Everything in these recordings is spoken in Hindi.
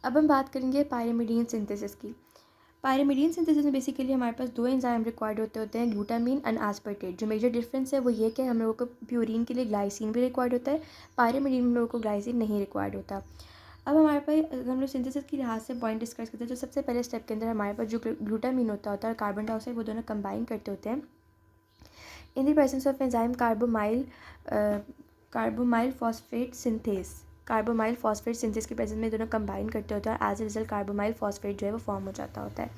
अब हम बात करेंगे पायरिमिडीन सिंथेसिस की। पायरिमिडीन सिंथेसिस में बेसिकली हमारे पास दो एंजाइम रिक्वायर्ड होते हैं, ग्लूटामीन एंड एस्पार्टेट। जो मेजर डिफरेंस है वो ये कि हम लोगों को प्यूरिन के लिए ग्लाइसिन भी रिक्वायर्ड होता है, पायरिमिडीन में हम लोगों को ग्लाइसिन नहीं रिक्वायर्ड होता। अब हमारे पास हम लोग सिंथेसिस की लिहाज से पॉइंट डिस्कस करते हैं। जो सबसे पहले स्टेप के अंदर हमारे पास जो ग्लूटामीन होता है और कार्बन डाइऑक्साइड, वो दोनों कंबाइन करते होते हैं in the presence of enzyme carbamoyl phosphate synthase. Carbamoyl phosphate synthase के प्रेजेंस में दोनों कंबाइन करते होते हैं और as a result carbamoyl phosphate जो है वो फॉर्म हो जाता होता है।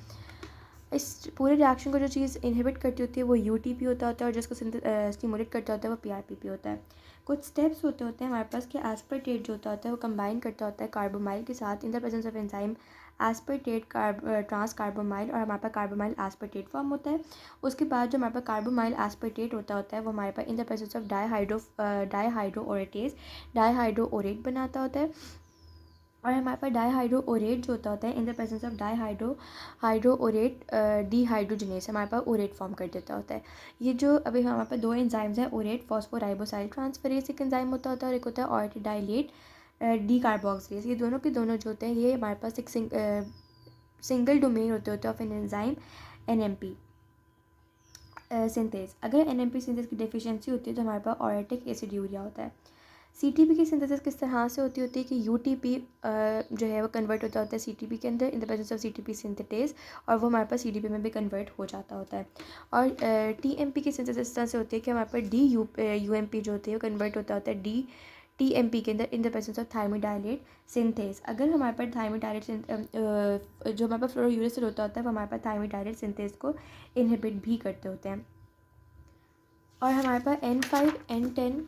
इस पूरे रिएक्शन को जो चीज़ इनहिबिट करती होती है वो यूटीपी होता है और जिसको स्टिमुलेट करता होता है वो पीआरपीपी होता है। कुछ स्टेप्स होते हैं हमारे पास कि एस्पार्टेट जो होता है वो कंबाइन करता होता है कार्बोमाइल के साथ in the presence of enzyme aspartate trans carbamoyl, और हमारे पास कार्बोमाइल एस्पार्टेट फॉर्म होता है। उसके बाद जो हमारे पास कार्बोमाइल एस्पार्टेट होता है वो हमारे पास इन द प्रेजेंस ऑफ डाईहाइड्रोओरेटेज डाईहाइड्रोओरेट बनाता होता है। और हमारे पास डाईहाइड्रोओरेट जो होता है in the presence of hydroorotate dehydrogenase हमारे पास ओरेट फॉर्म कर देता होता है। ये जो अभी हमारे पास दो एंजाइम्स हैं, ओरेट फॉस्फोराइबोसाइल ट्रांसफरेज एक एंजाइम होता है और एक होता है ऑर्टिडाइलेट डी कार्बोक्सिलेज। ये दोनों के दोनों जो होते हैं ये हमारे पास एक सिंगल डोमेन होते हैं of an enzyme NMP synthase. अगर एनएमपी सिंथेस की डेफिशिएंसी होती है तो हमारे पास ऑरेटिक एसिड्यूरिया होता है। सीटीपी की सिंथेसिस किस तरह से होती है कि यूटीपी जो है वो कन्वर्ट होता है सीटीपी के अंदर in the presence of CTP synthetase, और वो हमारे पास सीडीपी में भी कन्वर्ट हो जाता होता है। और टीएमपी की सिंथेसिस इस तरह से होती है कि हमारे पास यूएमपी जो होती है वो कन्वर्ट होता है टीएमपी के अंदर in the presence of thymidylate synthase. अगर हमारे पास थायमिडाइलेट जो हमारे पास फ्लोरोयूरेसिल होता है वो हमारे पास थायमिडाइलेट सिंथेस को इनहिबिट भी करते होते हैं। और हमारे पास N5N10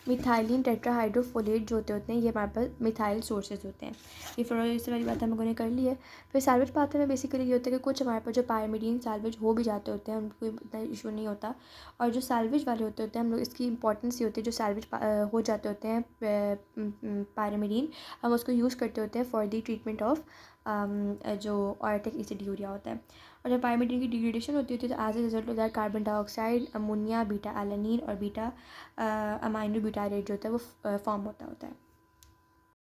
मिथाइलिन टेट्राहाइड्रोफोलेट जो होते हैं ये हमारे पास मिथाइल सोर्सेज होते हैं। ये फ्लोरोयूरेसिल वाली बात हम लोगों ने कर ली है। फिर सैल्वेज पाथवे में बेसिकली ये होता है कि कुछ हमारे पास जो पायरिमिडीन सैल्वेज हो भी जाते होते हैं उनको इतना इशू नहीं होता, और जो सैल्वेज वाले होते हैं हम लोग इसकी इंपॉर्टेंस ये होती है जो सैल्वेज हो जाते होते हैं पायरिमिडीन, हम उसको यूज़ करते होते हैं फॉर द ट्रीटमेंट ऑफ जो ऑर्टिक एसिड्यूरिया होता है। और जब पायरिमिडीन की डिग्रेडेशन होती है तो as a result of that carbon dioxide, ammonia, beta alanine और बीटा अमाइनो ब्यूटारेट जो होता है वो फॉर्म होता है।